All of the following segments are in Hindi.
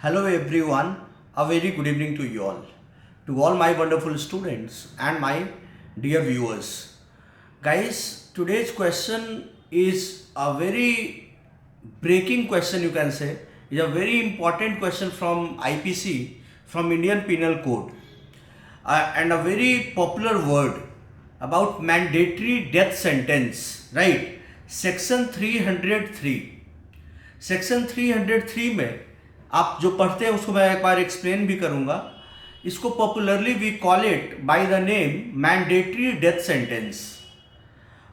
Hello everyone, a very good evening to all my wonderful students and my dear viewers. Guys, today's question is a very breaking question, you can say. It's a very important question from IPC, from Indian Penal Code, and a very popular word about mandatory death sentence, right? Section 303. Section 303 में आप जो पढ़ते हैं उसको मैं एक बार एक्सप्लेन भी करूंगा। इसको popularly we call it by the name mandatory death sentence.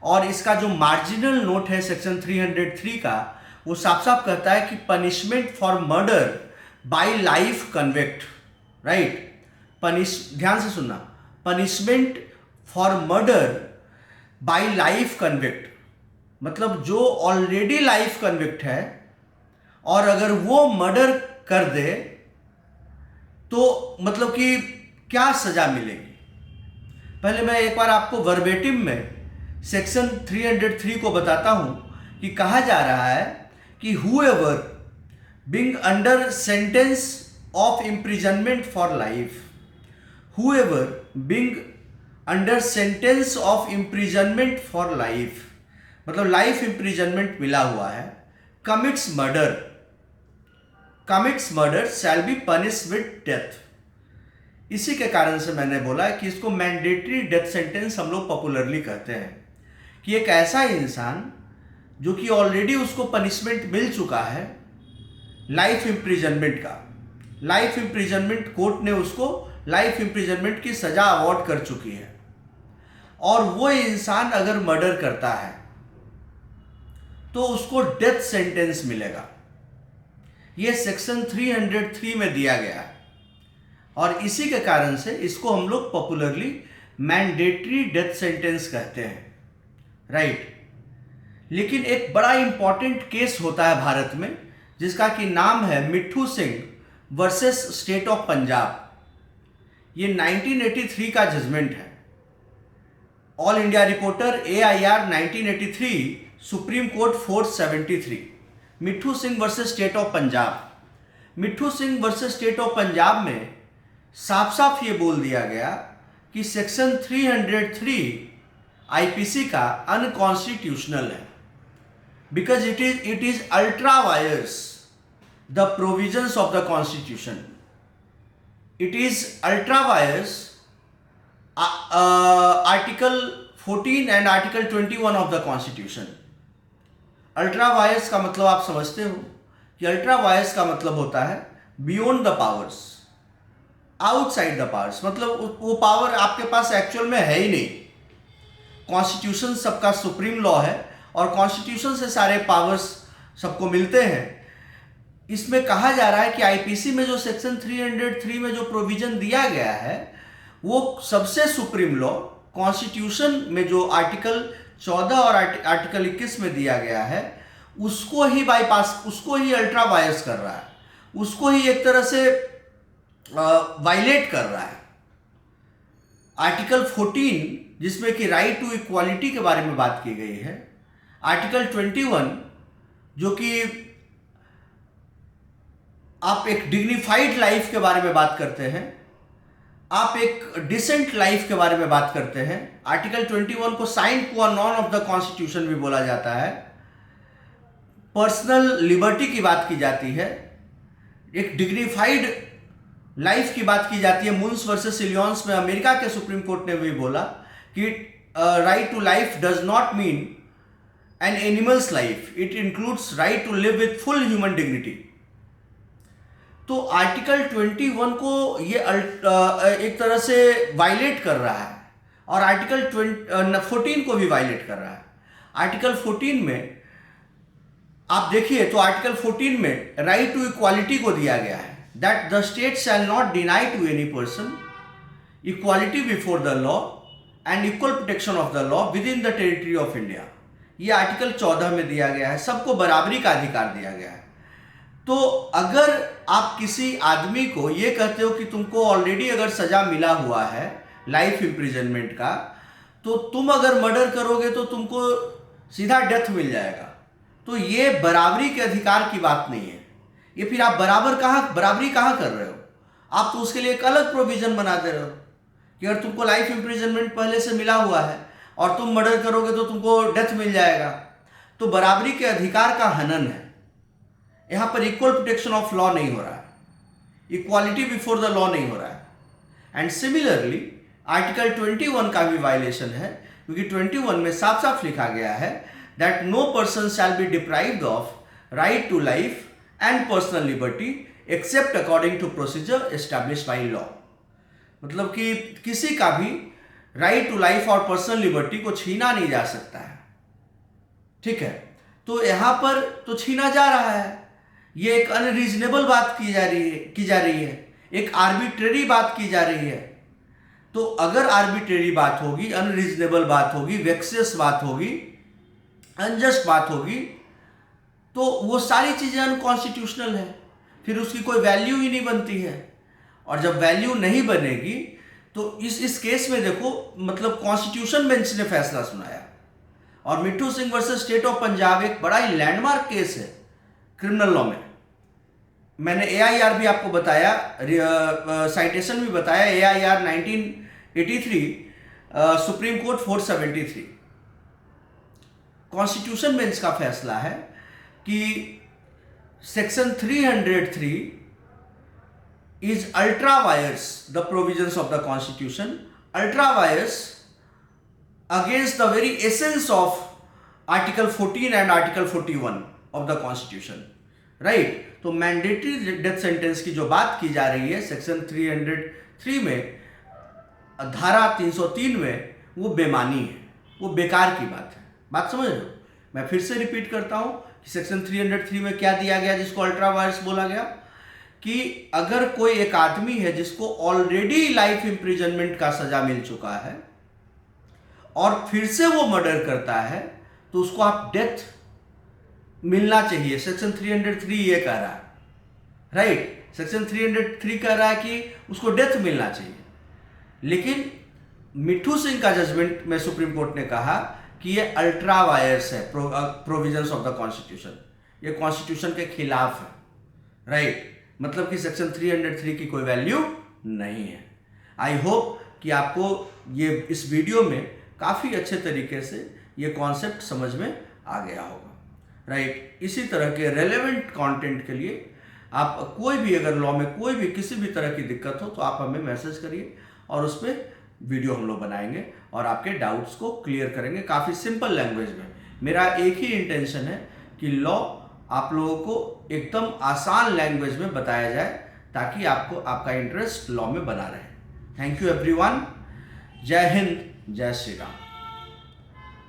और इसका जो मार्जिनल नोट है सेक्शन 303 का, वो साफ साफ कहता है कि punishment for murder bye life convict, right. ध्यान से सुनना, punishment for murder bye life convict मतलब जो ऑलरेडी लाइफ कन्विक्ट है और अगर वो मर्डर कर दे तो मतलब कि क्या सजा मिलेगी। पहले मैं एक बार आपको वर्बेटिम में सेक्शन 303 को बताता हूं कि कहा जा रहा है कि whoever being under sentence of imprisonment for life, whoever being under sentence of imprisonment for life मतलब लाइफ इम्प्रिजनमेंट मिला हुआ है, commits murder shall be punished with death। इसी के कारण से मैंने बोला कि इसको मैंडेटरी डेथ सेंटेंस हम लोग पॉपुलरली कहते हैं कि एक ऐसा इंसान जो कि ऑलरेडी उसको पनिशमेंट मिल चुका है लाइफ इम्प्रिजनमेंट का, लाइफ इम्प्रिजनमेंट कोर्ट ने उसको लाइफ इम्प्रिजनमेंट की सजा अवॉर्ड कर चुकी है, और वो इंसान अगर मर्डर करता है तो उसको डेथ सेंटेंस मिलेगा। ये सेक्शन 303 में दिया गया है और इसी के कारण से इसको हम लोग पॉपुलरली मैंडेटरी डेथ सेंटेंस कहते हैं, राइट। लेकिन एक बड़ा इंपॉर्टेंट केस होता है भारत में जिसका कि नाम है Mitthu Singh versus state of Punjab. ये 1983 का जजमेंट है। All India Reporter AIR 1983, Supreme Court 473। Mitthu Singh versus state of Punjab. Mitthu Singh versus state of Punjab में साफ साफ ये बोल दिया गया कि सेक्शन 303 IPC का अनकॉन्स्टिट्यूशनल है because it is ultra vires the provisions of the constitution. It is ultra vires article 14 and article 21 of the constitution. Ultra vires का मतलब आप समझते हो कि अल्ट्रा वायर्स का मतलब होता है beyond the powers, outside the powers, मतलब वो पावर आपके पास एक्चुअल में है ही नहीं। कॉन्स्टिट्यूशन सबका सुप्रीम लॉ है और कॉन्स्टिट्यूशन से सारे पावर्स सबको मिलते हैं। इसमें कहा जा रहा है कि IPC में जो सेक्शन 303 में जो प्रोविजन दिया गया है वो सबसे सुप्रीम लॉ कॉन्स्टिट्यूशन में जो आर्टिकल 14 और आर्टिकल 21 में दिया गया है उसको ही बाईपास, उसको ही अल्ट्रा वायर्स कर रहा है, उसको ही एक तरह से वायलेट कर रहा है। आर्टिकल 14 जिसमें कि राइट टू इक्वालिटी के बारे में बात की गई है, आर्टिकल 21 जो कि आप एक डिग्निफाइड लाइफ के बारे में बात करते हैं, आप एक डिसेंट लाइफ के बारे में बात करते हैं। आर्टिकल 21 को साइन क्वा नॉन ऑफ द कॉन्स्टिट्यूशन भी बोला जाता है। पर्सनल लिबर्टी की बात की जाती है, एक डिग्निफाइड लाइफ की बात की जाती है। मुन्स वर्सेस इलियंस में अमेरिका के सुप्रीम कोर्ट ने भी बोला कि right to life does not mean an animals life, it includes right to live with full human dignity. तो आर्टिकल 21 को ये एक तरह से वायलेट कर रहा है और आर्टिकल 14 को भी वायलेट कर रहा है। आर्टिकल 14 में आप देखिए तो आर्टिकल 14 में राइट टू इक्वालिटी को दिया गया है, that the state shall not deny to any person equality before the law and equal protection of the law within the territory of India. ये आर्टिकल 14 में दिया गया है, सबको बराबरी का अधिकार दिया गया है। तो अगर आप किसी आदमी को ये कहते हो कि तुमको ऑलरेडी अगर सजा मिला हुआ है लाइफ इम्प्रिजनमेंट का, तो तुम अगर मर्डर करोगे तो तुमको सीधा डेथ मिल जाएगा, तो ये बराबरी के अधिकार की बात नहीं है। ये फिर आप बराबरी कहाँ कर रहे हो? आप तो उसके लिए एक अलग प्रोविजन बना दे रहे हो कि अगर तुमको लाइफ इम्प्रिजनमेंट पहले से मिला हुआ है और तुम मर्डर करोगे तो तुमको डेथ मिल जाएगा। तो बराबरी के अधिकार का हनन है। यहाँ पर इक्वल प्रोटेक्शन ऑफ लॉ नहीं हो रहा है, इक्वालिटी बिफोर द लॉ नहीं हो रहा है। एंड सिमिलरली आर्टिकल 21 का भी वायलेशन है, क्योंकि 21 में साफ साफ लिखा गया है that no person shall be deprived of right to life and personal liberty except according to procedure established by law. मतलब कि किसी का भी राइट टू लाइफ और पर्सनल लिबर्टी को छीना नहीं जा सकता है। ठीक है, तो यहां पर तो छीना जा रहा है। ये एक अनरीजनेबल बात की जा रही है, एक आर्बिट्रेरी बात की जा रही है। तो अगर आर्बिट्रेरी बात होगी, अनरीजनेबल बात होगी, वेक्सियस बात होगी, अनजस्ट बात होगी, तो वो सारी चीजें अनकॉन्स्टिट्यूशनल है, फिर उसकी कोई वैल्यू ही नहीं बनती है। और जब वैल्यू नहीं बनेगी तो इस केस में देखो, मतलब कॉन्स्टिट्यूशन बेंच ने फैसला सुनाया और मिट्ठू Singh versus state of Punjab एक बड़ा ही लैंडमार्क केस है क्रिमिनल लॉ में। मैंने AIR भी आपको बताया, साइटेशन भी बताया, AIR 1983 Supreme Court 473। Constitution bench का फैसला है कि section 303 is ultra vires the provisions of the constitution, ultra vires against the very essence of article 14 and article 41 of the constitution, right? तो मैंडेटरी डेथ सेंटेंस की जो बात की जा रही है सेक्शन 303 में, धारा 303 में, वो बेमानी है, वो बेकार की बात है। बात समझ रहे हो? मैं फिर से रिपीट करता हूं कि सेक्शन 303 में क्या दिया गया जिसको अल्ट्रा वायर्स बोला गया, कि अगर कोई एक आदमी है जिसको ऑलरेडी लाइफ इम्प्रिजनमेंट का सजा मिल चुका है और फिर से वो मर्डर करता है, तो उसको आप डेथ मिलना चाहिए। सेक्शन 303 ये कह रहा है, राइट? सेक्शन 303 कह रहा है कि उसको डेथ मिलना चाहिए। लेकिन मिट्ठू सिंह का जजमेंट में सुप्रीम कोर्ट ने कहा कि ये अल्ट्रा वायर्स है, प्रोविजंस ऑफ द कॉन्स्टिट्यूशन, ये कॉन्स्टिट्यूशन के खिलाफ है, राइट? मतलब कि सेक्शन 303 की कोई वैल्यू नहीं है। आई होप कि आपको ये इस वीडियो में काफ़ी अच्छे तरीके से ये कॉन्सेप्ट समझ में आ गया होगा, राइट? इसी तरह के रेलेवेंट कंटेंट के लिए आप कोई भी अगर लॉ में कोई भी किसी भी तरह की दिक्कत हो तो आप हमें मैसेज करिए और उस पर वीडियो हम लोग बनाएंगे और आपके डाउट्स को क्लियर करेंगे काफ़ी सिंपल लैंग्वेज में। मेरा एक ही इंटेंशन है कि लॉ आप लोगों को एकदम आसान लैंग्वेज में बताया जाए ताकि आपको आपका इंटरेस्ट लॉ में बना रहे। Thank you everyone. जय हिंद, जय श्री राम।